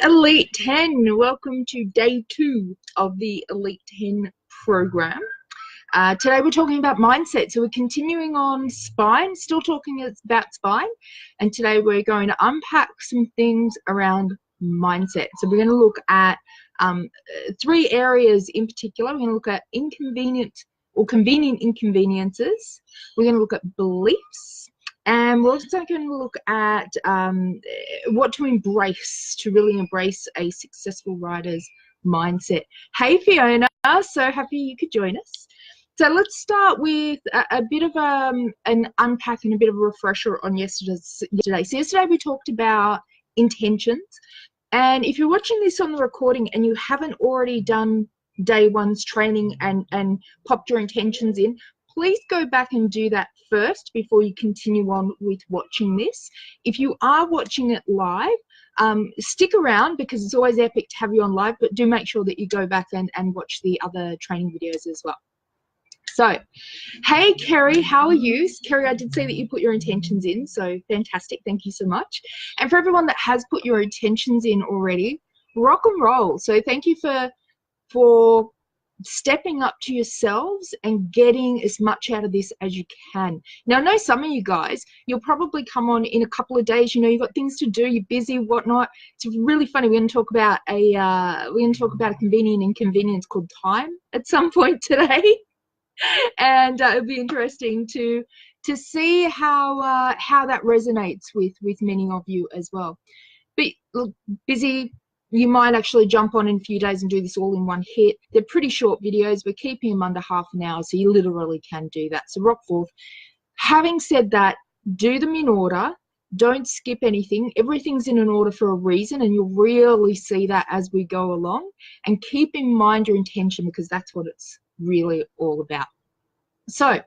Elite 10, welcome to day 2 of the Elite 10 program. Today we're talking about mindset, so we're continuing on spine, still talking about spine, and today we're going to unpack some things around mindset. So we're going to look at 3 areas in particular. We're going to look at convenient inconveniences, we're going to look at beliefs, and we're also going to look at what to embrace, to really embrace a successful rider's mindset. Hey Fiona, so happy you could join us. So let's start with a bit of an unpack and a bit of a refresher on yesterday. So yesterday we talked about intentions, and if you're watching this on the recording and you haven't already done day 1's training and popped your intentions in, please go back and do that first before you continue on with watching this. If you are watching it live, stick around because it's always epic to have you on live, but do make sure that you go back and watch the other training videos as well. So, hey Kerry, how are you? Kerry, I did see that you put your intentions in, so fantastic, thank you so much. And for everyone that has put your intentions in already, rock and roll. So thank you for stepping up to yourselves and getting as much out of this as you can. Now, I know some of you guys, you'll probably come on in a couple of days, you know, you've got things to do, you're busy, whatnot. It's really funny. We're going to talk about a convenient inconvenience called time at some point today. And it'll be interesting to see how that resonates with many of you as well. But look, busy, you might actually jump on in a few days and do this all in one hit. They're pretty short videos. We're keeping them under half an hour, so you literally can do that. So rock forth. Having said that, do them in order. Don't skip anything. Everything's in an order for a reason, and you'll really see that as we go along. And keep in mind your intention, because that's what it's really all about. So,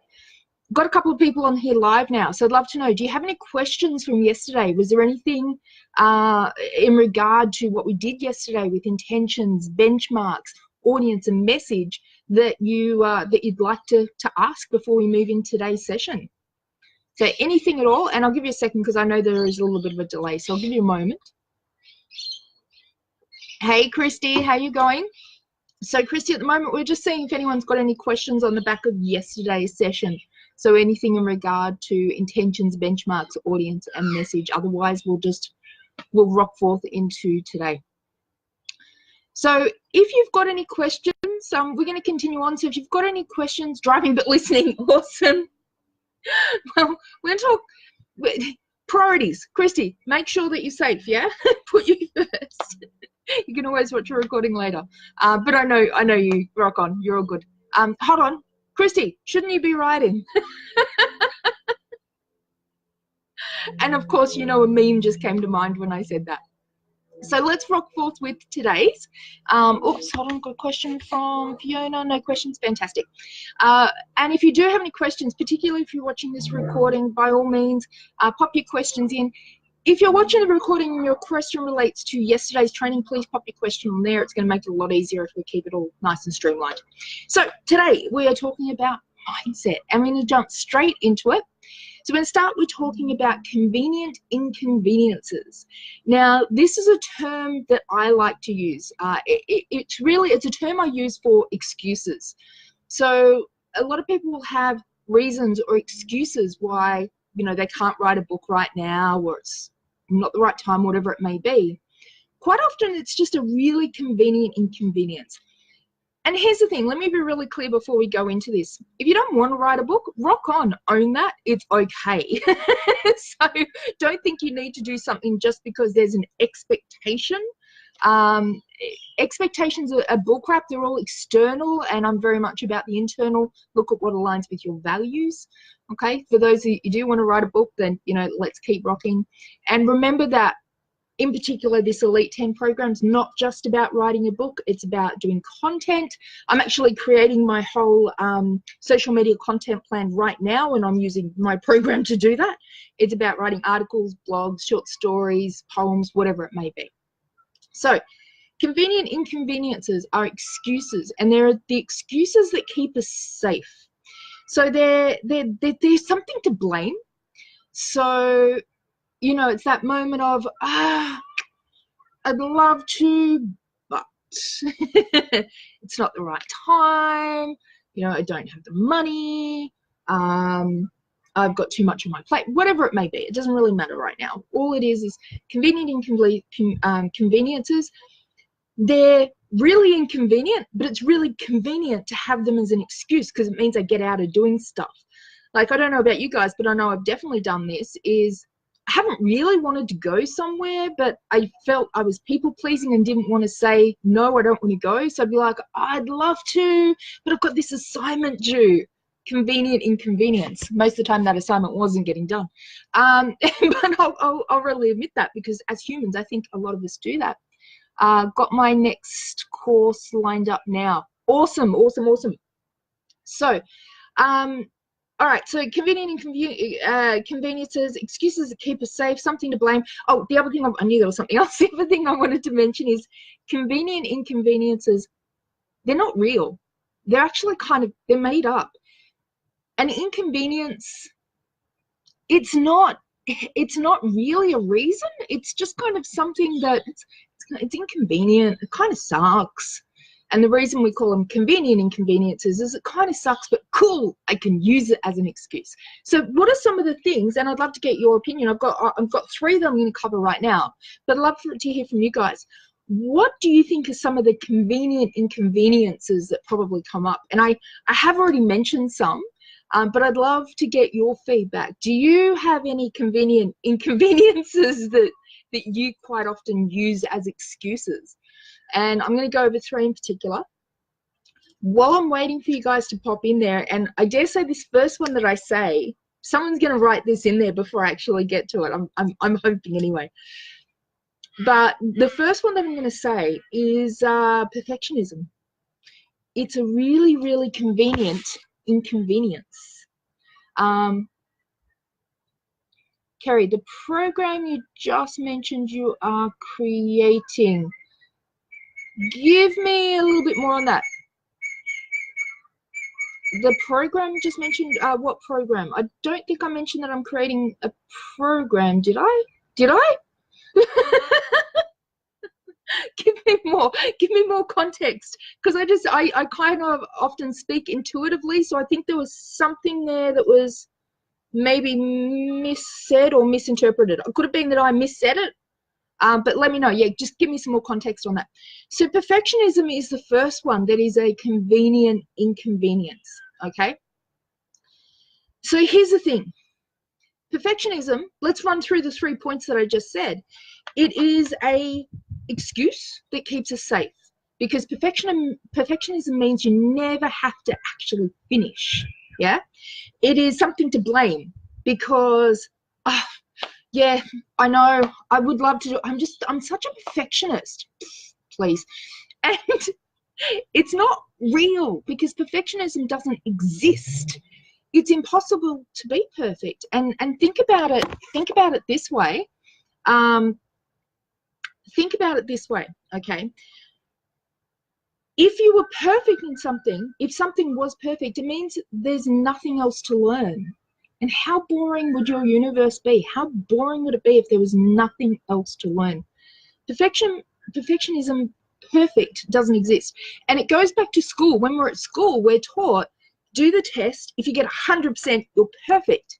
got a couple of people on here live now, so I'd love to know, do you have any questions from yesterday? Was there anything in regard to what we did yesterday with intentions, benchmarks, audience and message that you'd like to ask before we move into today's session? So anything at all, and I'll give you a second because I know there is a little bit of a delay, so I'll give you a moment. Hey Christy, how you going? So Christy, at the moment we're just seeing if anyone's got any questions on the back of yesterday's session. So anything in regard to intentions, benchmarks, audience and message. Otherwise we'll rock forth into today. So if you've got any questions, we're going to continue on. So if you've got any questions, driving but listening, awesome. Well, we're going to talk priorities. Christy, make sure that you're safe, yeah? Put you first. You can always watch a recording later. But I know you, rock on, you're all good. Hold on. Christy, shouldn't you be riding? And of course, you know, a meme just came to mind when I said that. So let's rock forth with today's. Oops, hold on, got a question from Fiona. No questions, fantastic. And if you do have any questions, particularly if you're watching this recording, by all means, pop your questions in. If you're watching the recording and your question relates to yesterday's training, please pop your question on there. It's going to make it a lot easier if we keep it all nice and streamlined. So today we are talking about mindset, and we're going to jump straight into it. So we're going to start with talking about convenient inconveniences. Now, this is a term that I like to use. It's a term I use for excuses. So a lot of people will have reasons or excuses why, you know, they can't write a book right now, or it's not the right time, whatever it may be. Quite often it's just a really convenient inconvenience. And here's the thing, let me be really clear before we go into this. If you don't want to write a book, rock on, own that, it's okay. So don't think you need to do something just because there's an expectation. Expectations are bullcrap, they're all external, and I'm very much about the internal. Look at what aligns with your values. Okay, for those of you do want to write a book, then, you know, let's keep rocking. And remember that in particular, this Elite 10 program is not just about writing a book, it's about doing content. I'm actually creating my whole social media content plan right now, and I'm using my program to do that. It's about writing articles, blogs, short stories, poems, whatever it may be. So convenient inconveniences are excuses, and they're the excuses that keep us safe. So there's something to blame. So, you know, it's that moment of, I'd love to, but it's not the right time. You know, I don't have the money. I've got too much on my plate. Whatever it may be, it doesn't really matter right now. All it is convenient inconveniences. They're really inconvenient, but it's really convenient to have them as an excuse because it means I get out of doing stuff. Like, I don't know about you guys, but I know I've definitely done this, is I haven't really wanted to go somewhere, but I felt I was people pleasing and didn't want to say, no, I don't want to go. So I'd be like, I'd love to, but I've got this assignment due. Convenient inconvenience. Most of the time that assignment wasn't getting done. But I'll readily admit that, because as humans, I think a lot of us do that. Got my next course lined up now. Awesome, awesome, awesome. So, all right, so convenient inconveniences, excuses that keep us safe, something to blame. Oh, the other thing, I knew there was something else. The other thing I wanted to mention is convenient inconveniences, they're not real. They're actually they're made up. An inconvenience, it's not really a reason. It's just kind of something that it's inconvenient. It kind of sucks. And the reason we call them convenient inconveniences is it kind of sucks, but cool, I can use it as an excuse. So what are some of the things, and I'd love to get your opinion. I've got 3 that I'm going to cover right now, but I'd love to hear from you guys. What do you think are some of the convenient inconveniences that probably come up? And I have already mentioned some, but I'd love to get your feedback. Do you have any convenient inconveniences that you quite often use as excuses? And I'm going to go over 3 in particular. While I'm waiting for you guys to pop in there, and I dare say this first one that I say, someone's going to write this in there before I actually get to it. I'm hoping anyway. But the first one that I'm going to say is perfectionism. It's a really, really convenient inconvenience. Kerry, the program you just mentioned you are creating, give me a little bit more on that. The program you just mentioned, what program? I don't think I mentioned that I'm creating a program. Did I? Did I? Give me more context, because I kind of often speak intuitively, so I think there was something there that was maybe missaid or misinterpreted. It could have been that I missaid it. But let me know. Yeah, just give me some more context on that. So perfectionism is the first one that is a convenient inconvenience, okay? So here's the thing. Perfectionism, let's run through the 3 points that I just said. It is a excuse that keeps us safe, because perfectionism means you never have to actually finish, yeah? It is something to blame, because, yeah, I know, I would love to do, I'm such a perfectionist, please. And it's not real, because perfectionism doesn't exist. It's impossible to be perfect. And think about it this way. Think about it this way, okay? If you were perfect in something, if something was perfect, it means there's nothing else to learn. And how boring would your universe be? How boring would it be if there was nothing else to learn? Perfectionism, perfect, doesn't exist. And it goes back to school. When we're at school, we're taught, do the test. If you get 100%, you're perfect.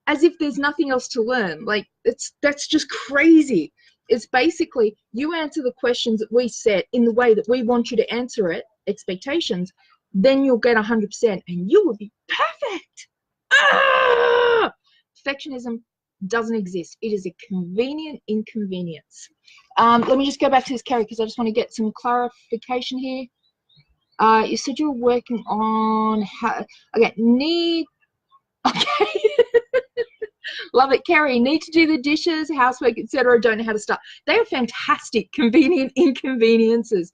As if there's nothing else to learn. Like, that's just crazy. It's basically, you answer the questions that we set in the way that we want you to answer it, expectations, then you'll get 100% and you will be perfect. Perfectionism doesn't exist. It is a convenient inconvenience. Let me just go back to this, Carrie, because I just want to get some clarification here. You said you were working on how, okay, okay. Love it, Carrie. Need to do the dishes, housework, etc. Don't know how to start. They are fantastic, convenient inconveniences.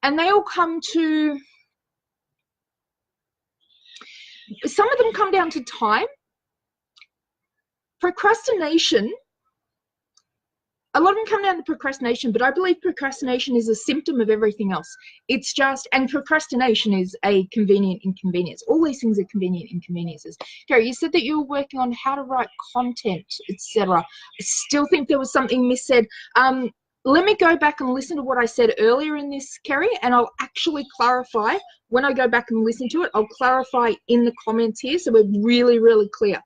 And they all come to, some of them come down to time. Procrastination, a lot of them come down to procrastination, but I believe procrastination is a symptom of everything else. It's just, and procrastination is a convenient inconvenience. All these things are convenient inconveniences. Gary, you said that you were working on how to write content, etc. I still think there was something missaid. let me go back and listen to what I said earlier in this, Kerry, and I'll actually clarify. When I go back and listen to it, I'll clarify in the comments here so we're really, really clear.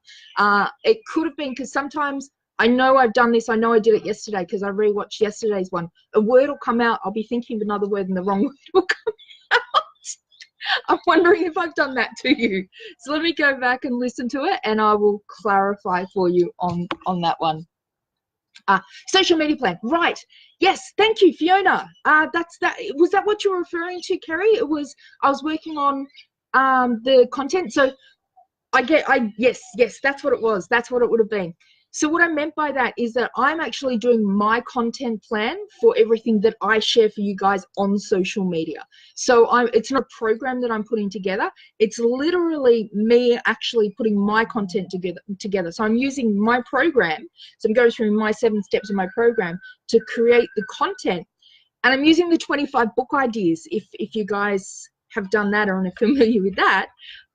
It could have been, because sometimes I know I've done this, I know I did it yesterday because I rewatched yesterday's one. A word will come out, I'll be thinking of another word and the wrong word will come out. I'm wondering if I've done that to you. So let me go back and listen to it and I will clarify for you on that one. Social media plan, right? Yes, thank you, Fiona. That's that. Was that what you were referring to, Kerry? It was. I was working on the content. So yes, that's what it was. That's what it would have been. So what I meant by that is that I'm actually doing my content plan for everything that I share for you guys on social media. So it's not a program that I'm putting together. It's literally me actually putting my content together. So I'm using my program. So I'm going through my 7 steps of my program to create the content. And I'm using the 25 book ideas. If you guys have done that or are familiar with that,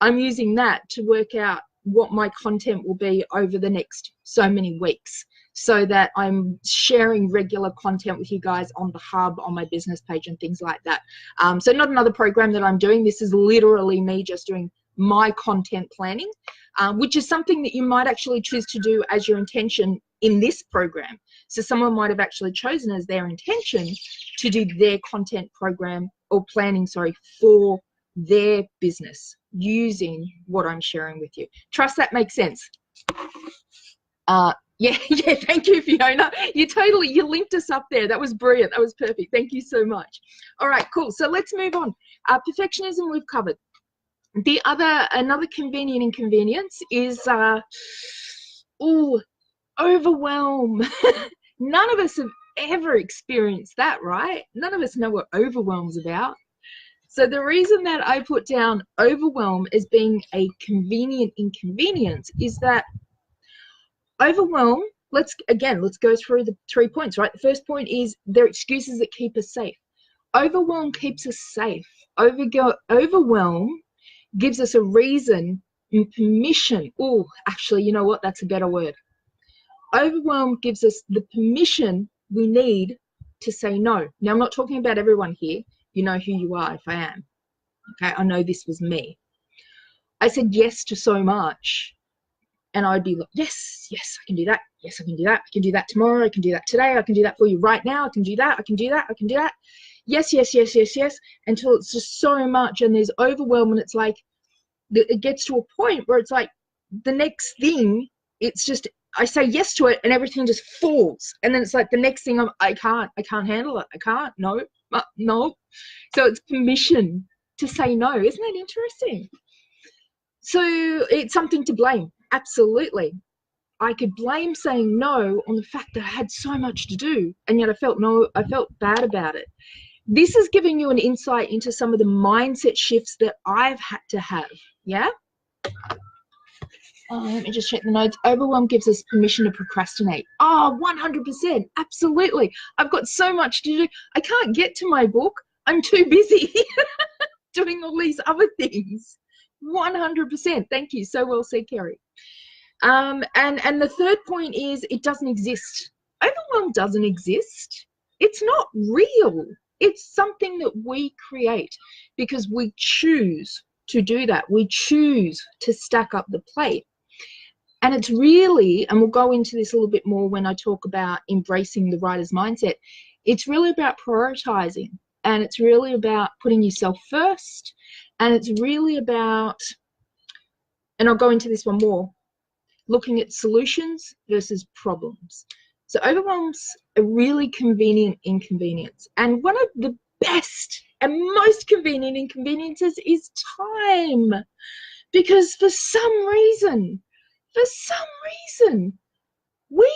I'm using that to work out what my content will be over the next so many weeks, so that I'm sharing regular content with you guys on the hub, on my business page and things like that. So not another program that I'm doing. This is literally me just doing my content planning, which is something that you might actually choose to do as your intention in this program. So someone might have actually chosen as their intention to do their content program or planning, sorry, for their business using what I'm sharing with you. Trust that makes sense. Yeah, thank you, Fiona. You linked us up there. That was brilliant. That was perfect. Thank you so much. All right, cool. So let's move on. Perfectionism we've covered. Another convenient inconvenience is overwhelm. None of us have ever experienced that, right? None of us know what overwhelm's about. So the reason that I put down overwhelm as being a convenient inconvenience is that overwhelm, let's go through the 3 points, right? The first point is they're excuses that keep us safe. Overwhelm keeps us safe. Overwhelm gives us a reason and permission. Oh, actually, you know what? That's a better word. Overwhelm gives us the permission we need to say no. Now, I'm not talking about everyone here. You know who you are if I am. Okay, I know this was me. I said yes to so much, and I'd be like, yes, I can do that. Yes, I can do that. I can do that tomorrow. I can do that today. I can do that for you right now. I can do that. I can do that. I can do that. Yes, until it's just so much and there's overwhelm, and it's like, it gets to a point where it's like the next thing, it's just, I say yes to it and everything just falls. And then it's like the next thing, I can't handle it. I can't, no. So it's permission to say no. Isn't that interesting? So it's something to blame. Absolutely. I could blame saying no on the fact that I had so much to do, and yet I felt bad about it. This is giving you an insight into some of the mindset shifts that I've had to have. Yeah. Let me just check the notes. Overwhelm gives us permission to procrastinate. 100%. Absolutely. I've got so much to do. I can't get to my book. I'm too busy doing all these other things. 100%. Thank you. So well said, Kerry. And the third point is it doesn't exist. Overwhelm doesn't exist. It's not real. It's something that we create because we choose to do that. We choose to stack up the plate. And it's really, and we'll go into this a little bit more when I talk about embracing the writer's mindset, it's really about prioritizing, and it's really about putting yourself first, and it's really about, and I'll go into this one more, looking at solutions versus problems. So overwhelm's a really convenient inconvenience. And one of the best and most convenient inconveniences is time. Because for some reason, we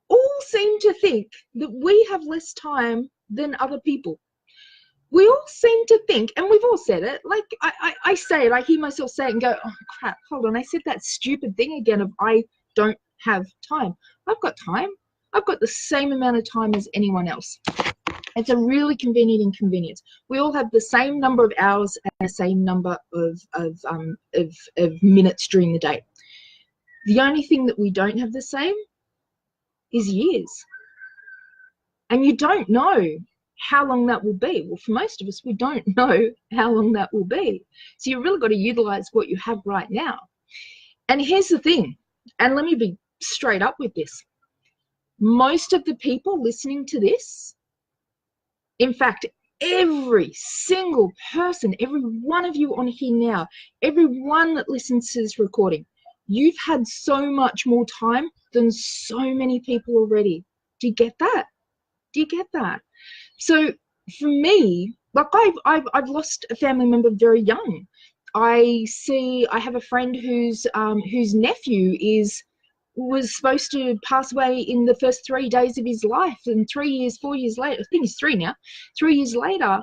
all seem to think that we have less time than other people. We all seem to think, and we've all said it, like I say it, I hear myself say it and go, oh crap, hold on, I said that stupid thing again of I don't have time. I've got time. I've got the same amount of time as anyone else. It's a really convenient inconvenience. We all have the same number of hours and the same number of minutes during the day. The only thing that we don't have the same is years. And you don't know how long that will be. Well, for most of us, we don't know how long that will be. So you really got to utilize what you have right now. And here's the thing, and let me be straight up with this. Most of the people listening to this, in fact, every single person, every one of you on here now, everyone that listens to this recording, you've had so much more time than so many people already. Do you get that? Do you get that? So for me, like I've lost a family member very young. I have a friend whose nephew was supposed to pass away in the first 3 days of his life, and 3 years, 4 years later, I think he's 3 now, 3 years later,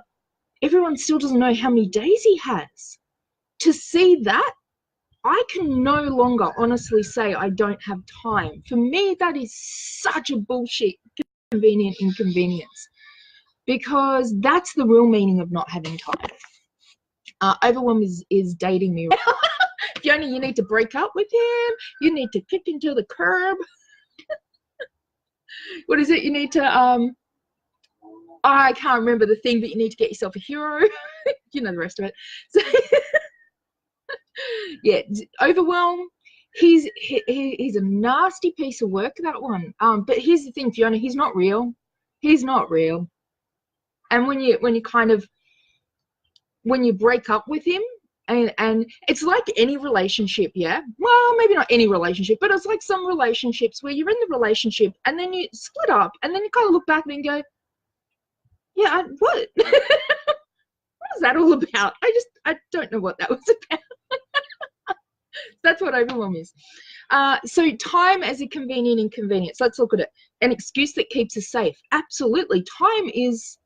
everyone still doesn't know how many days he has. To see that, I can no longer honestly say I don't have time. For me, that is such a bullshit convenient inconvenience, because that's the real meaning of not having time. Overwhelm is dating me. Fiona, you need to break up with him. You need to kick him to the curb. What is it? You need to, I can't remember the thing, but you need to get yourself a hero. You know the rest of it. So, yeah, Overwhelm, he's a nasty piece of work, that one. But here's the thing, Fiona, he's not real. He's not real. And when you break up with him, and it's like any relationship, yeah, well, maybe not any relationship, but it's like some relationships where you're in the relationship and then you split up and then you kind of look back and go, yeah, what what was that all about? I don't know what that was about. That's what Overwhelm is. So time as a convenient inconvenience. Let's look at it. An excuse that keeps us safe. Absolutely. Time is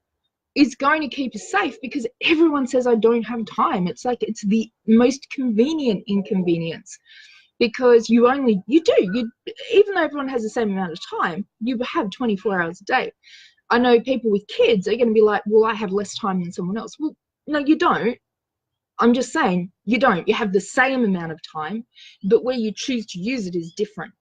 going to keep us safe because everyone says I don't have time. It's like it's the most convenient inconvenience, because even though everyone has the same amount of time, you have 24 hours a day. I know people with kids are going to be like, well, I have less time than someone else. Well, no, you don't. I'm just saying you don't. You have the same amount of time, but where you choose to use it is different.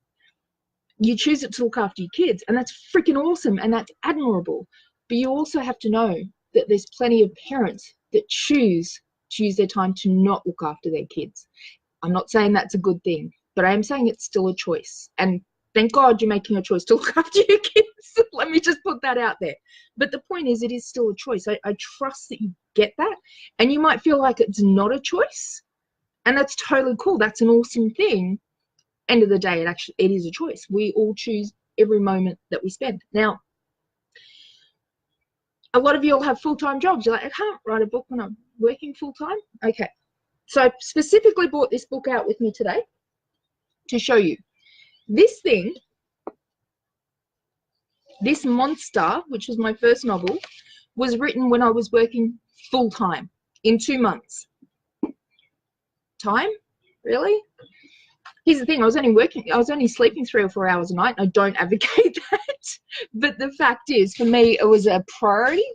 You choose it to look after your kids, and that's freaking awesome, and that's admirable. But you also have to know that there's plenty of parents that choose to use their time to not look after their kids. I'm not saying that's a good thing, but I am saying it's still a choice. And thank God you're making a choice to look after your kids. Let me just put that out there. But the point is, it is still a choice. I trust that you get that. And you might feel like it's not a choice. And that's totally cool. That's an awesome thing. End of the day, it is a choice. We all choose every moment that we spend. Now, a lot of you all have full-time jobs. You're like, I can't write a book when I'm working full-time. Okay. So I specifically brought this book out with me today to show you. This thing, this monster, which was my first novel, was written when I was working full-time in 2 months. Time? Really? Here's the thing, I was only sleeping 3 or 4 hours a night, and I don't advocate that. But the fact is, for me, it was a priority,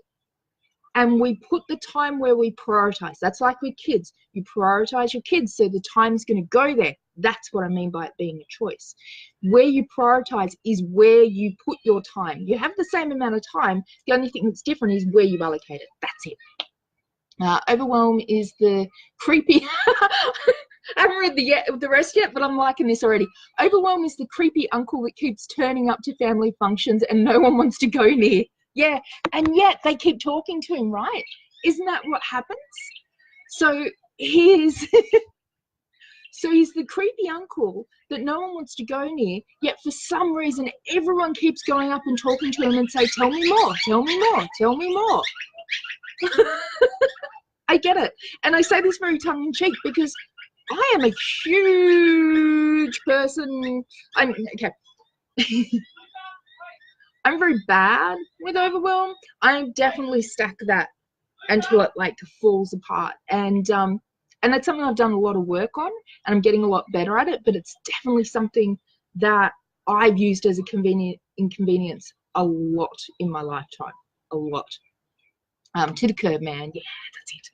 and we put the time where we prioritize. That's like with kids. You prioritize your kids, so the time's going to go there. That's what I mean by it being a choice. Where you prioritize is where you put your time. You have the same amount of time. The only thing that's different is where you allocate it. That's it. Overwhelm is the creepy... I haven't read the rest yet, but I'm liking this already. Overwhelm is the creepy uncle that keeps turning up to family functions and no one wants to go near. Yeah, and yet they keep talking to him, right? Isn't that what happens? So he's the creepy uncle that no one wants to go near, yet for some reason everyone keeps going up and talking to him and say, tell me more, tell me more, tell me more. I get it. And I say this very tongue-in-cheek because I am a huge person. Okay. I'm very bad with overwhelm. I definitely stack that until it like falls apart. And that's something I've done a lot of work on, and I'm getting a lot better at it, but it's definitely something that I've used as a inconvenience a lot in my lifetime. A lot. To the curb, man. Yeah, that's it.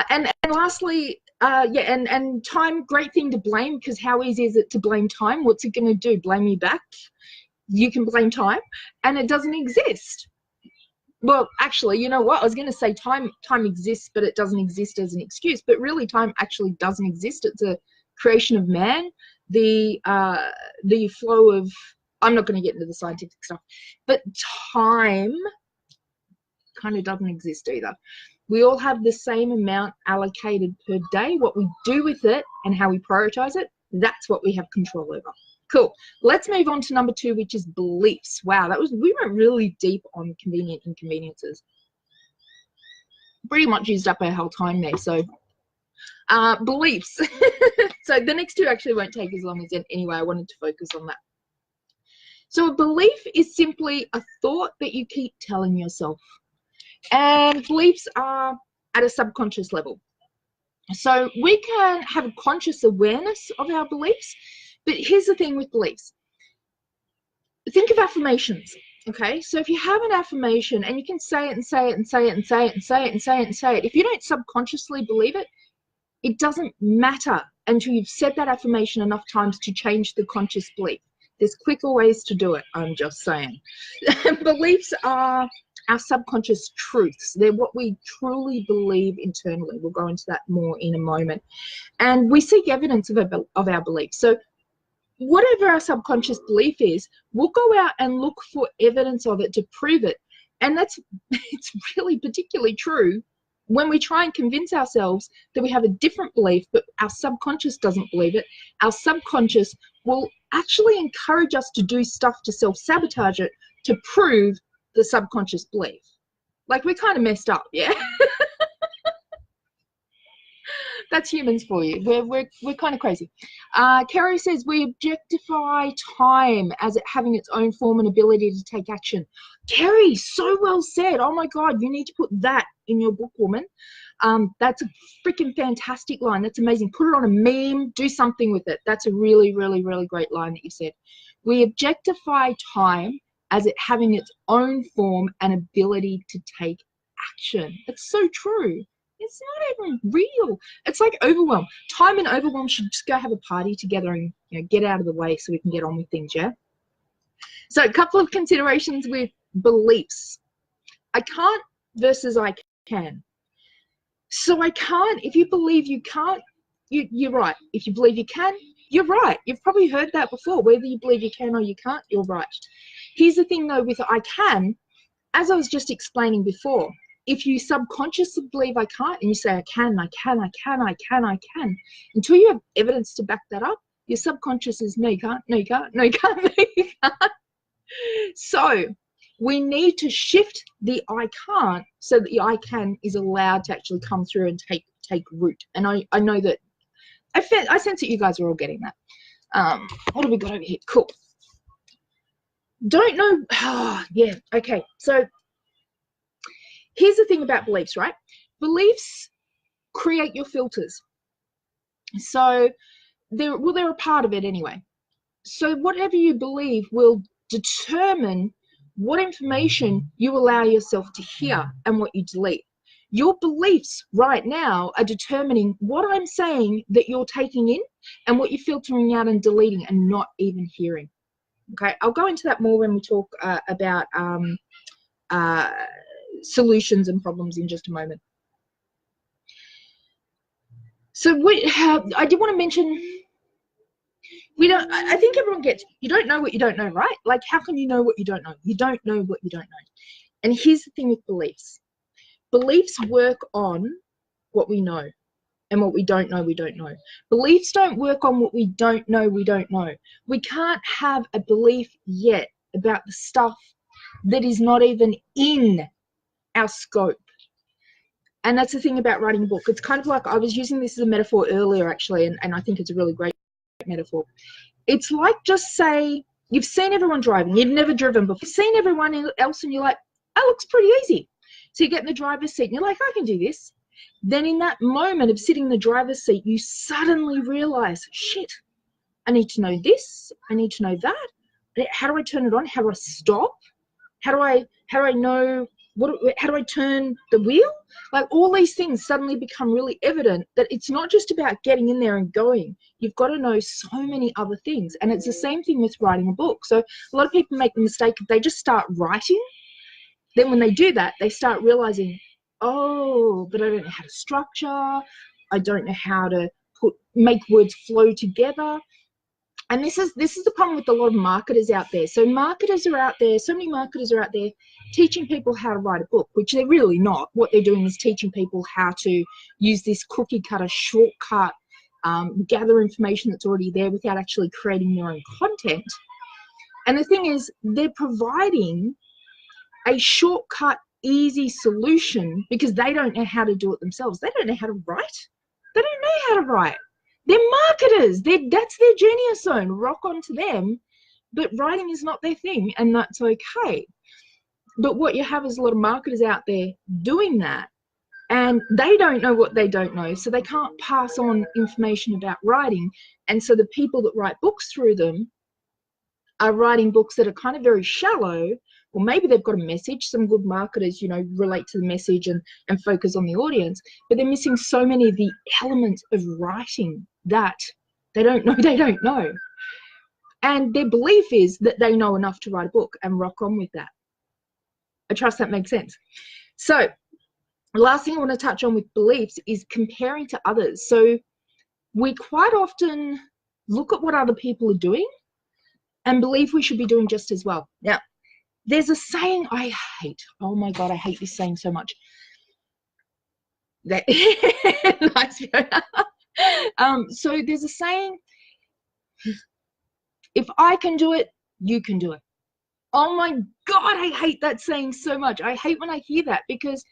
And lastly, and time, great thing to blame, because how easy is it to blame time? What's it going to do? Blame you back? You can blame time, and it doesn't exist. well, actually, you know what? I was going to say time exists, but it doesn't exist as an excuse. But really, time actually doesn't exist. It's a creation of man. The flow of, I'm not going to get into the scientific stuff, but time kind of doesn't exist either. We all have the same amount allocated per day. What we do with it and how we prioritize it, that's what we have control over. Cool. Let's move on to number 2, which is beliefs. Wow, we went really deep on convenient inconveniences. Pretty much used up our whole time there. So beliefs. So the next 2 actually won't take as long as it anyway. I wanted to focus on that. So a belief is simply a thought that you keep telling yourself. And beliefs are at a subconscious level. So we can have a conscious awareness of our beliefs, but here's the thing with beliefs. Think of affirmations, okay? So if you have an affirmation and you can say it and say it and say it and say it and say it and say it and say it, if you don't subconsciously believe it, it doesn't matter until you've said that affirmation enough times to change the conscious belief. There's quicker ways to do it, I'm just saying. Beliefs are our subconscious truths. They're what we truly believe internally. We'll go into that more in a moment. And we seek evidence of our beliefs. So whatever our subconscious belief is, we'll go out and look for evidence of it to prove it. And it's really particularly true when we try and convince ourselves that we have a different belief, but our subconscious doesn't believe it. Our subconscious will actually encourage us to do stuff to self-sabotage it to prove the subconscious belief. Like, we're kind of messed up, yeah? That's humans for you. We're kind of crazy. Kerry says, we objectify time as it having its own form and ability to take action. Kerry, so well said. Oh my God, you need to put that in your book, woman. That's a freaking fantastic line. That's amazing. Put it on a meme, do something with it. That's a really, really, really great line that you said. We objectify time as it having its own form and ability to take action. It's so true. It's not even real. It's like overwhelm. Time and overwhelm should just go have a party together and, you know, get out of the way so we can get on with things, yeah? So a couple of considerations with beliefs. I can't versus I can. So I can't, if you believe you can't, you're right. If you believe you can, you're right. You've probably heard that before. Whether you believe you can or you can't, you're right. Here's the thing though with I can, as I was just explaining before, if you subconsciously believe I can't and you say I can, until you have evidence to back that up, your subconscious is no, you can't, no, you can't, no, you can't, no, you can't. So we need to shift the I can't so that the I can is allowed to actually come through and take root. And I know that, I sense that you guys are all getting that. What have we got over here? Cool. Don't know, yeah, okay. So here's the thing about beliefs, right? Beliefs create your filters. So they're a part of it anyway. So whatever you believe will determine what information you allow yourself to hear and what you delete. Your beliefs right now are determining what I'm saying that you're taking in and what you're filtering out and deleting and not even hearing. Okay, I'll go into that more when we talk about solutions and problems in just a moment. So I did want to mention, I think everyone gets, you don't know what you don't know, right? Like, how can you know what you don't know? You don't know what you don't know. And here's the thing with beliefs. Beliefs work on what we know, and what we don't know, we don't know. Beliefs don't work on what we don't know, we don't know. We can't have a belief yet about the stuff that is not even in our scope. And that's the thing about writing a book. It's kind of like, I was using this as a metaphor earlier actually, and I think it's a really great metaphor. It's like, just say you've seen everyone driving, you've never driven before, you've seen everyone else and you're like, that looks pretty easy. So you get in the driver's seat and you're like, I can do this. Then in that moment of sitting in the driver's seat, you suddenly realize, shit, I need to know this, I need to know that. How do I turn it on? How do I stop? How do I know how do I turn the wheel? Like, all these things suddenly become really evident that it's not just about getting in there and going. You've got to know so many other things. And it's the same thing with writing a book. So a lot of people make the mistake, they just start writing Then when they do that, they start realizing, oh, but I don't know how to structure. I don't know how to make words flow together. And this is the problem with a lot of marketers out there. So marketers are out there, so many marketers are out there teaching people how to write a book, which they're really not. What they're doing is teaching people how to use this cookie cutter shortcut, gather information that's already there without actually creating their own content. And the thing is, they're providing a shortcut, easy solution because they don't know how to do it themselves. They don't know how to write. They don't know how to write. They're marketers. That's their genius zone. Rock on to them. But writing is not their thing, and that's okay. But what you have is a lot of marketers out there doing that, and they don't know what they don't know, so they can't pass on information about writing. And so the people that write books through them are writing books that are kind of very shallow, or maybe they've got a message. Some good marketers, you know, relate to the message and focus on the audience, but they're missing so many of the elements of writing that they don't know. And their belief is that they know enough to write a book, and rock on with that. I trust that makes sense. So the last thing I want to touch on with beliefs is comparing to others. So we quite often look at what other people are doing and believe we should be doing just as well. Now, there's a saying I hate. Oh my God, I hate this saying so much. That nice. So there's a saying, if I can do it, you can do it. Oh my God, I hate that saying so much. I hate when I hear that, because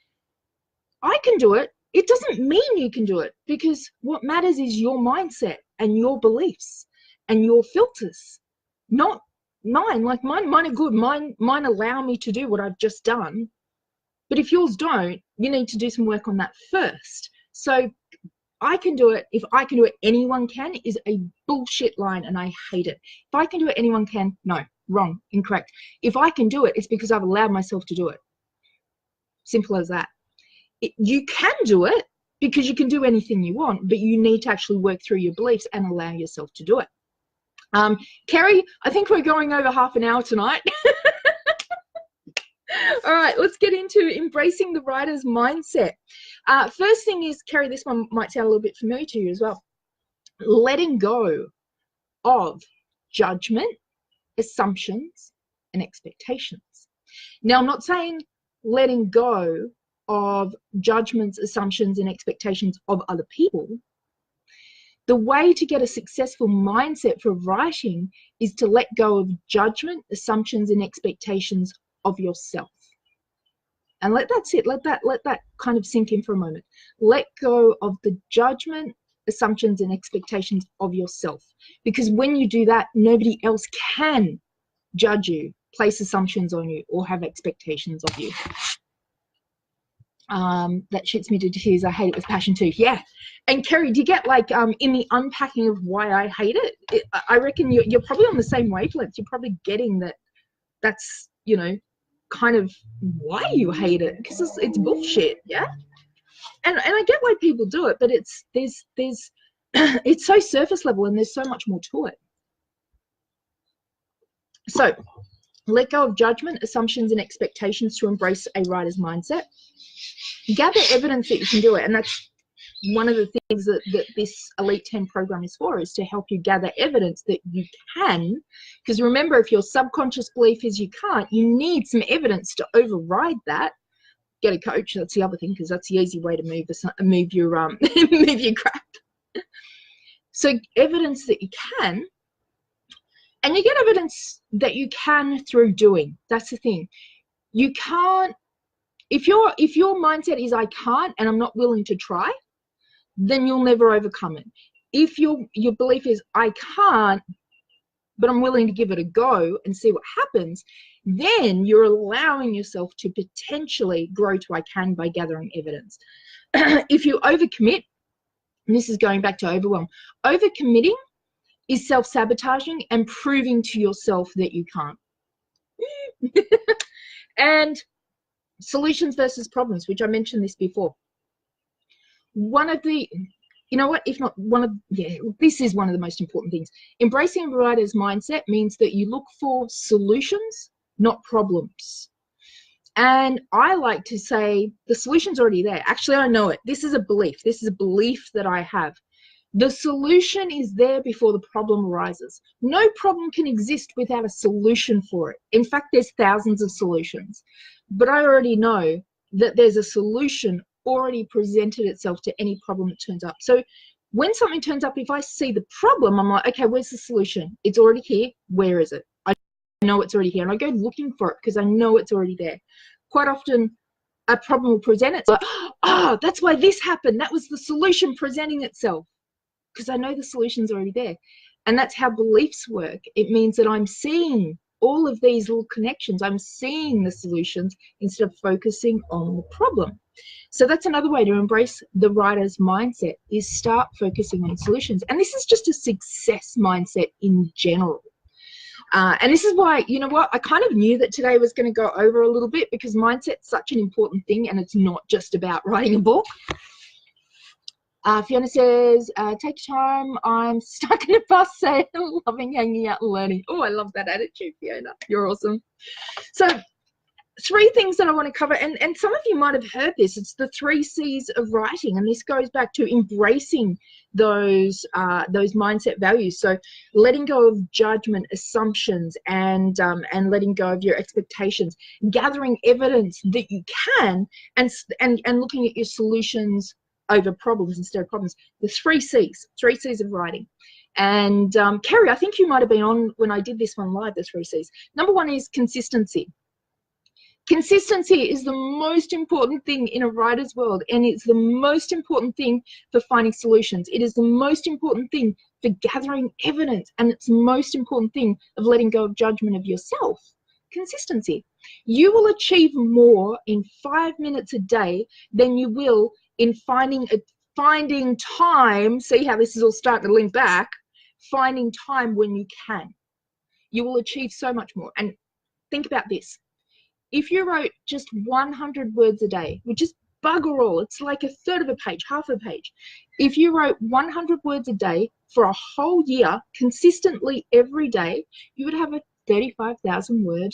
I can do it. It doesn't mean you can do it, because what matters is your mindset and your beliefs and your filters, not mine. Like mine are good. Mine allow me to do what I've just done. But if yours don't, you need to do some work on that first. So I can do it. If I can do it, anyone can is a bullshit line, and I hate it. If I can do it, anyone can. No, wrong, incorrect. If I can do it, it's because I've allowed myself to do it. Simple as that. You can do it because you can do anything you want, but you need to actually work through your beliefs and allow yourself to do it. Kerry, I think we're going over half an hour tonight. All right, let's get into embracing the writer's mindset. First thing is, Kerry, this one might sound a little bit familiar to you as well. Letting go of judgment, assumptions, and expectations. Now, I'm not saying letting go of judgments, assumptions, and expectations of other people. The way to get a successful mindset for writing is to let go of judgment, assumptions, and expectations of yourself. And let that sit, let that kind of sink in for a moment. Let go of the judgment, assumptions, and expectations of yourself. Because when you do that, nobody else can judge you, place assumptions on you, or have expectations of you. That shits me to tears. I hate it with passion too. Yeah. And Kerry, do you get, like, in the unpacking of why I hate it, I reckon you're probably on the same wavelength. You're probably getting that that's, you know, kind of why you hate it, because it's bullshit. Yeah. And I get why people do it, but there's it's so surface level, and there's so much more to it. So let go of judgment, assumptions, and expectations to embrace a writer's mindset. Gather evidence that you can do it, and that's one of the things that this Elite 10 program is for, is to help you gather evidence that you can. Because remember, if your subconscious belief is you can't, you need some evidence to override that. Get a coach. That's the other thing, because that's the easy way to move your move your crap. So evidence that you can, and you get evidence that you can through doing. That's the thing. You can't. If your mindset is I can't and I'm not willing to try, then you'll never overcome it. If your belief is I can't, but I'm willing to give it a go and see what happens, then you're allowing yourself to potentially grow to I can by gathering evidence. If you overcommit, and this is going back to overwhelm, overcommitting is self-sabotaging and proving to yourself that you can't. And solutions versus problems, which I mentioned this before. One of the, you know what, if not one of, yeah, this is one of the most important things. Embracing a writer's mindset means that you look for solutions, not problems. And I like to say the solution's already there. Actually, I know it. This is a belief. This is a belief that I have. The solution is there before the problem arises. No problem can exist without a solution for it. In fact, there's thousands of solutions. But I already know that there's a solution already presented itself to any problem that turns up. So when something turns up, if I see the problem, I'm like, okay, where's the solution? It's already here. Where is it? I know it's already here. And I go looking for it because I know it's already there. Quite often, a problem will present itself. Oh, that's why this happened. That was the solution presenting itself. Because I know the solution's already there. And that's how beliefs work. It means that I'm seeing all of these little connections. I'm seeing the solutions instead of focusing on the problem. So that's another way to embrace the writer's mindset, is start focusing on solutions. And this is just a success mindset in general. And this is why, you know what, I kind of knew that today was going to go over a little bit, because mindset's such an important thing, and it's not just about writing a book. Fiona says, take your time, I'm stuck in a bus saying, loving hanging out and learning. Oh, I love that attitude, Fiona. You're awesome. So 3 things that I want to cover, and some of you might have heard this, it's the 3 C's of writing, and this goes back to embracing those mindset values. So letting go of judgment, assumptions, and letting go of your expectations, gathering evidence that you can, and looking at your solutions over problems instead of problems. The 3 C's of writing. And Kerry, I think you might have been on when I did this one live, the 3 C's. Number 1 is consistency. Consistency is the most important thing in a writer's world, and it's the most important thing for finding solutions. It is the most important thing for gathering evidence, and it's the most important thing of letting go of judgment of yourself. Consistency. You will achieve more in 5 minutes a day than you will in finding time. See how this is all starting to link back? Finding time when you can. You will achieve so much more. And think about this. If you wrote just 100 words a day, which is bugger all, it's like 1/3 of a page, half a page. If you wrote 100 words a day for a whole year, consistently every day, you would have a 35,000 word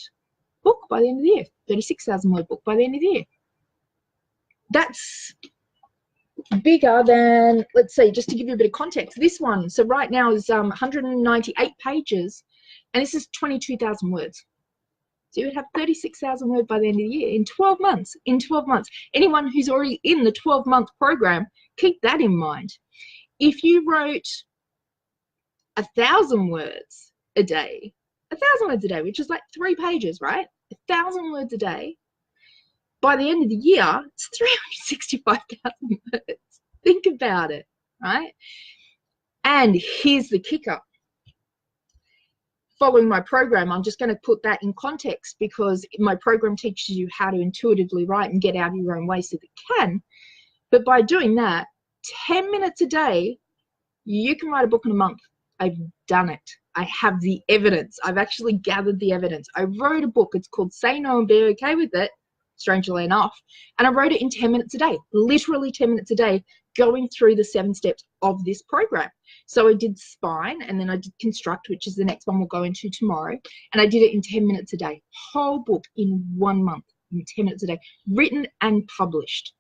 book by the end of the year, 36,000 word book by the end of the year. That's bigger than, let's see, just to give you a bit of context, this one, so right now is 198 pages, and this is 22,000 words. So you would have 36,000 words by the end of the year in 12 months. In 12 months. Anyone who's already in the 12-month program, keep that in mind. If you wrote 1,000 words a day, 1,000 words a day, which is like 3 pages, right? 1,000 words a day. By the end of the year, it's 365,000 words. Think about it, right? And here's the kicker. Following my program, I'm just going to put that in context, because my program teaches you how to intuitively write and get out of your own way so that you can. But by doing that, 10 minutes a day, you can write a book in a month. I've done it. I have the evidence. I've actually gathered the evidence. I wrote a book. It's called Say No and Be Okay With It, strangely enough. And I wrote it in 10 minutes a day, literally 10 minutes a day, going through the 7 steps of this program. So I did spine, and then I did construct, which is the next one we'll go into tomorrow. And I did it in 10 minutes a day, whole book in 1 month, in 10 minutes a day, written and published.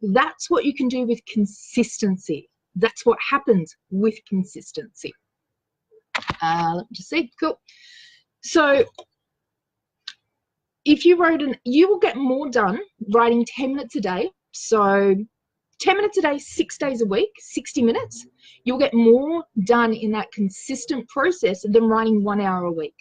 That's what you can do with consistency. That's what happens with consistency. Let me just see. Cool. So if you wrote you will get more done writing 10 minutes a day. So 10 minutes a day, 6 days a week, 60 minutes. You'll get more done in that consistent process than writing 1 hour a week,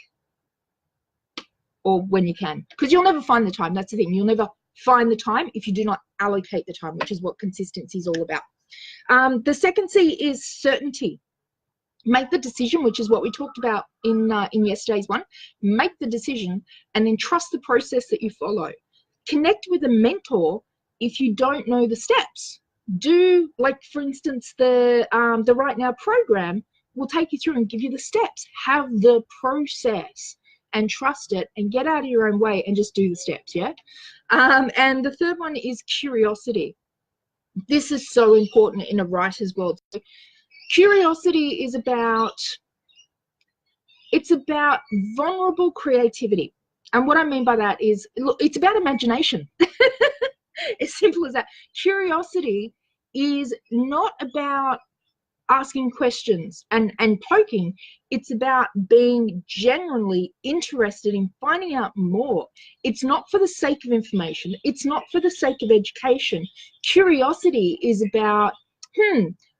or when you can, because you'll never find the time. That's the thing. You'll never find the time if you do not allocate the time, which is what consistency is all about. The second C is certainty. Make the decision, which is what we talked about in yesterday's one. Make the decision and then trust the process that you follow. Connect with a mentor if you don't know the steps. Do, like, for instance, the Right Now program will take you through and give you the steps. Have the process and trust it, and get out of your own way and just do the steps, yeah? And the third one is curiosity. This is so important in a writer's world. So curiosity is about, it's about vulnerable creativity. And what I mean by that is, look, it's about imagination. As simple as that. Curiosity is not about asking questions and poking. It's about being genuinely interested in finding out more. It's not for the sake of information. It's not for the sake of education. Curiosity is about,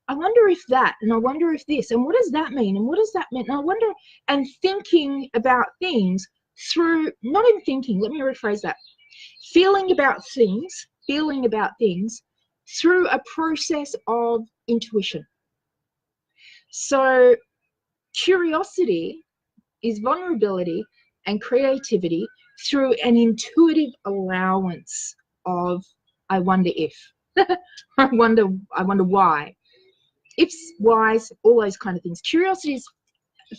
I wonder if that, and I wonder if this, and what does that mean, and what does that mean, and I wonder, and thinking about things through, not in thinking, let me rephrase that, feeling about things through a process of intuition. So curiosity is vulnerability and creativity through an intuitive allowance of, I wonder if, I wonder why, ifs, whys, all those kind of things. Curiosity is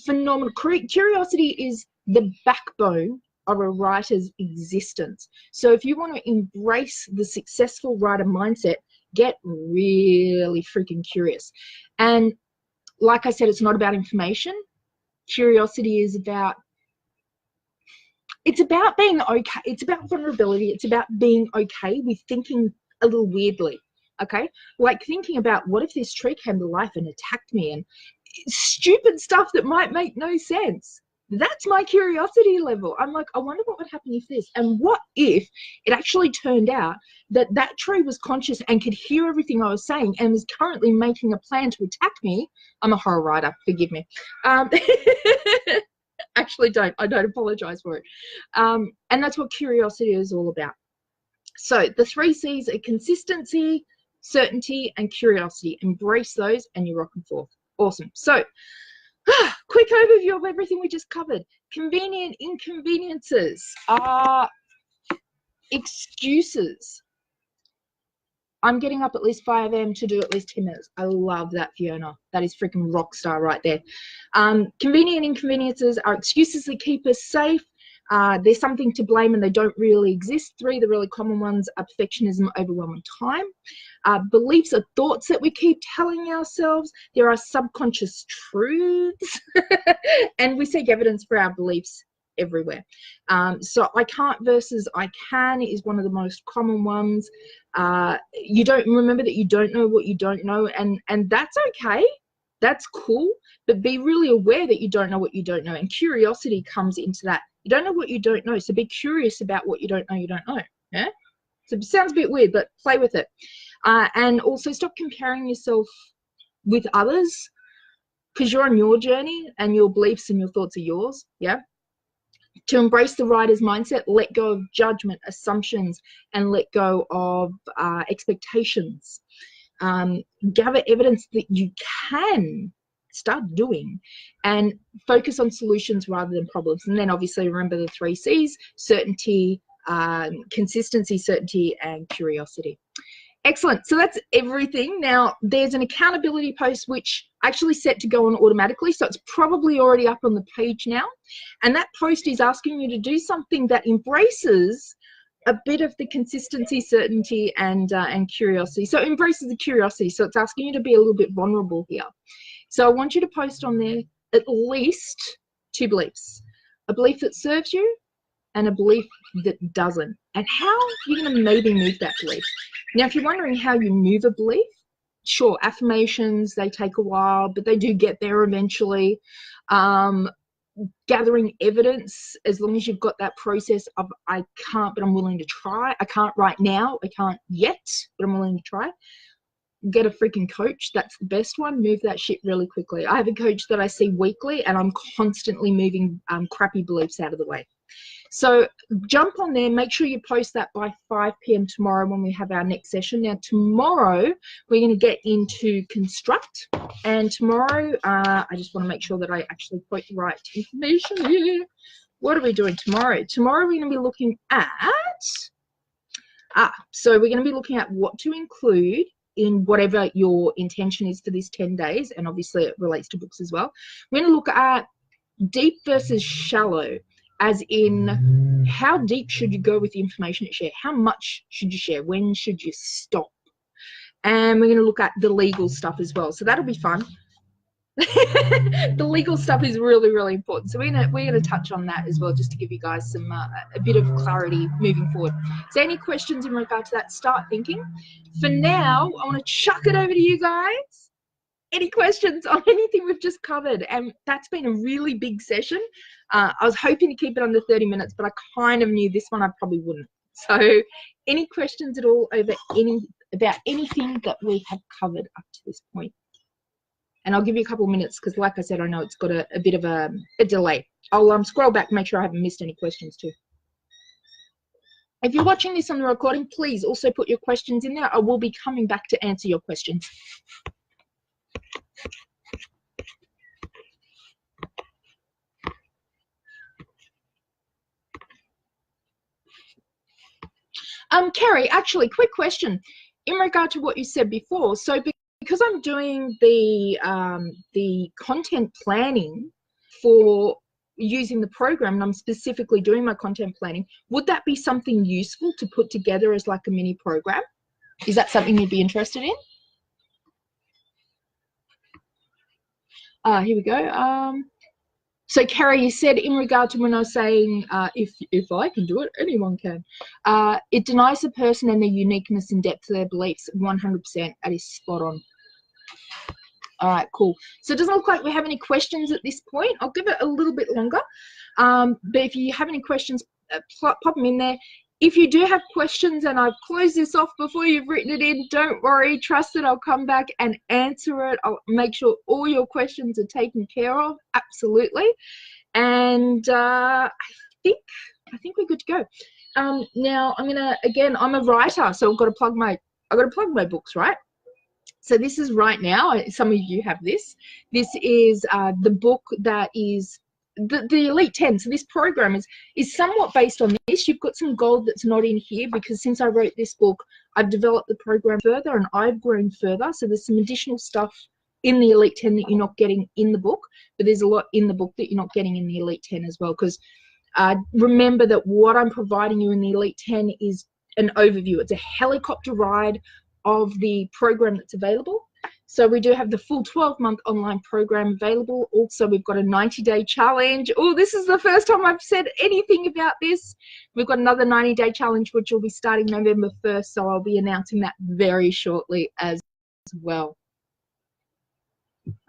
phenomenal. Curiosity is the backbone of a writer's existence. So if you want to embrace the successful writer mindset, get really freaking curious. And like I said, it's not about information. Curiosity is about, it's about being okay. It's about vulnerability. It's about being okay with thinking a little weirdly. Okay, like thinking about, what if this tree came to life and attacked me, and stupid stuff that might make no sense. That's my curiosity level. I'm like, I wonder what would happen if this, and what if it actually turned out that that tree was conscious and could hear everything I was saying and was currently making a plan to attack me. I'm a horror writer, forgive me. Actually I don't apologize for it. And that's what curiosity is all about. So the 3 C's are consistency, certainty, and curiosity. Embrace those and you're rocking forth. Awesome. So quick overview of everything we just covered. Convenient inconveniences are excuses. I'm getting up at least 5 a.m. to do at least 10 minutes. I love that, Fiona. That is freaking rock star right there. Convenient inconveniences are excuses that keep us safe. There's something to blame and they don't really exist. 3, the really common ones are perfectionism, overwhelming time. Beliefs are thoughts that we keep telling ourselves. There are subconscious truths. And we seek evidence for our beliefs everywhere. So I can't versus I can is one of the most common ones. You don't remember that you don't know what you don't know, and that's okay. That's cool, but be really aware that you don't know what you don't know, and curiosity comes into that. You don't know what you don't know, so be curious about what you don't know you don't know. Yeah, so it sounds a bit weird, but play with it. And also stop comparing yourself with others, because you're on your journey and your beliefs and your thoughts are yours. Yeah. To embrace the writer's mindset, let go of judgment, assumptions, and let go of expectations. Gather evidence that you can start doing and focus on solutions rather than problems. And then obviously remember the 3 C's: certainty, consistency, certainty, and curiosity. Excellent. So that's everything. Now there's an accountability post which I actually set to go on automatically, so it's probably already up on the page now, and that post is asking you to do something that embraces a bit of the consistency, certainty, and curiosity. So it embraces the curiosity, so it's asking you to be a little bit vulnerable here. So I want you to post on there at least 2 beliefs: a belief that serves you and a belief that doesn't, and how you're going to maybe move that belief. Now, if you're wondering how you move a belief, sure, affirmations, they take a while, but they do get there eventually. Gathering evidence, as long as you've got that process of, I can't, but I'm willing to try. I can't right now, I can't yet, but I'm willing to try. Get a freaking coach. That's the best one. Move that shit really quickly. I have a coach that I see weekly, and I'm constantly moving crappy beliefs out of the way. So jump on there, make sure you post that by 5 p.m. tomorrow when we have our next session. Now tomorrow we're going to get into construct, and tomorrow I just want to make sure that I actually put the right information here. What are we doing tomorrow? Tomorrow we're going to be looking at, so we're going to be looking at what to include in whatever your intention is for this 10 days, and obviously it relates to books as well. We're going to look at deep versus shallow. As in, how deep should you go with the information you share? How much should you share? When should you stop? And we're going to look at the legal stuff as well. So that'll be fun. The legal stuff is really, really important. So we're gonna touch on that as well, just to give you guys some a bit of clarity moving forward. So any questions in regard to that, start thinking. For now, I want to chuck it over to you guys. Any questions on anything we've just covered? And that's been a really big session. I was hoping to keep it under 30 minutes, but I kind of knew this one I probably wouldn't. So any questions at all about anything that we have covered up to this point? And I'll give you a couple of minutes because, like I said, I know it's got a bit of a delay. I'll scroll back, make sure I haven't missed any questions too. If you're watching this on the recording, please also put your questions in there. I will be coming back to answer your questions. Kerry, actually, quick question in regard to what you said before. So because I'm doing the content planning for using the program, and I'm specifically doing my content planning, would that be something useful to put together as like a mini program? Is that something you'd be interested in? Here we go. So Kerry, you said in regard to when I was saying if I can do it, anyone can. It denies the person and their uniqueness and depth of their beliefs 100%. That is spot on. All right, cool. So it doesn't look like we have any questions at this point. I'll give it a little bit longer. But if you have any questions, pop them in there. If you do have questions and I've closed this off before you've written it in, don't worry. Trust that I'll come back and answer it. I'll make sure all your questions are taken care of. Absolutely. And I think we're good to go. Now I'm a writer, so I've got to plug my books, right? So this is right now. Some of you have this. This is the book that is the Elite 10. So this program is somewhat based on this. You've got some gold that's not in here because since I wrote this book, I've developed the program further and I've grown further. So there's some additional stuff in the Elite 10 that you're not getting in the book, but there's a lot in the book that you're not getting in the Elite 10 as well. Because remember that what I'm providing you in the Elite 10 is an overview. It's a helicopter ride of the program that's available. So we do have the full 12-month online program available. Also, we've got a 90-day challenge. Oh, this is the first time I've said anything about this. We've got another 90-day challenge, which will be starting November 1st. So I'll be announcing that very shortly as well.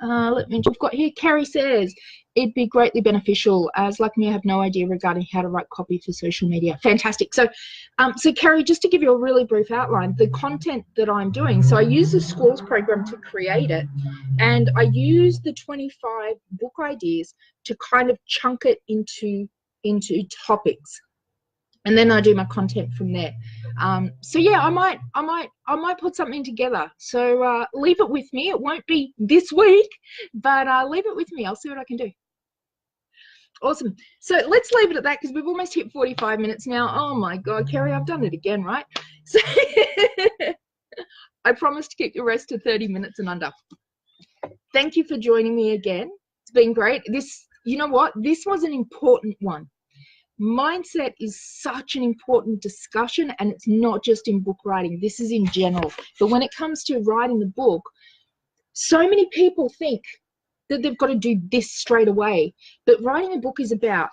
We've got here, Carrie says, it'd be greatly beneficial as like me, I have no idea regarding how to write copy for social media. Fantastic. So, so Carrie, just to give you a really brief outline, the content that I'm doing, so I use the Squirrels program to create it, and I use the 25 book ideas to kind of chunk it into topics. And then I do my content from there. So yeah, I might put something together. So leave it with me. It won't be this week, but leave it with me. I'll see what I can do. Awesome. So let's leave it at that because we've almost hit 45 minutes now. Oh my God, Kerry, I've done it again, right? So I promise to keep the rest to 30 minutes and under. Thank you for joining me again. It's been great. You know what? This was an important one. Mindset is such an important discussion, and it's not just in book writing. This is in general. But when it comes to writing the book, so many people think that they've got to do this straight away. But writing a book is about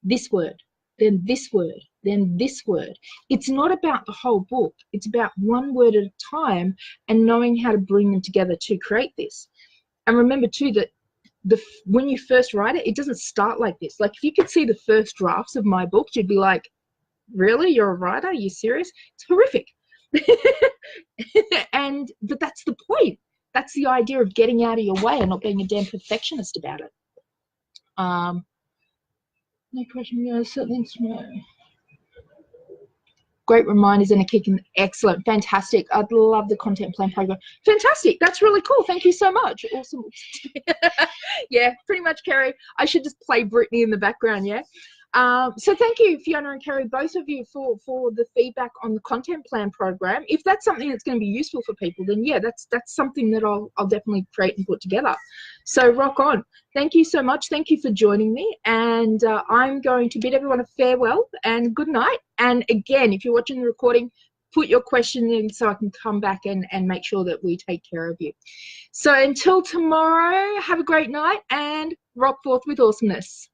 this word, then this word, then this word. It's not about the whole book. It's about one word at a time and knowing how to bring them together to create this. And remember too that when you first write it, it doesn't start like this. Like if you could see the first drafts of my book, you'd be like, really? You're a writer? Are you serious? It's horrific. But that's the point. That's the idea of getting out of your way and not being a damn perfectionist about it. No question. Yeah, certainly. Great reminders and a kick in. Excellent. Fantastic. I'd love the content plan program. Fantastic. That's really cool. Thank you so much. Awesome. Yeah, pretty much, Kerry. I should just play Brittany in the background, yeah? So thank you, Fiona and Kerry, both of you for the feedback on the content plan program. If that's something that's going to be useful for people, then yeah, that's something that I'll definitely create and put together. So rock on. Thank you so much. Thank you for joining me. And I'm going to bid everyone a farewell and good night. And again, if you're watching the recording, put your question in so I can come back and make sure that we take care of you. So until tomorrow, have a great night and rock forth with awesomeness.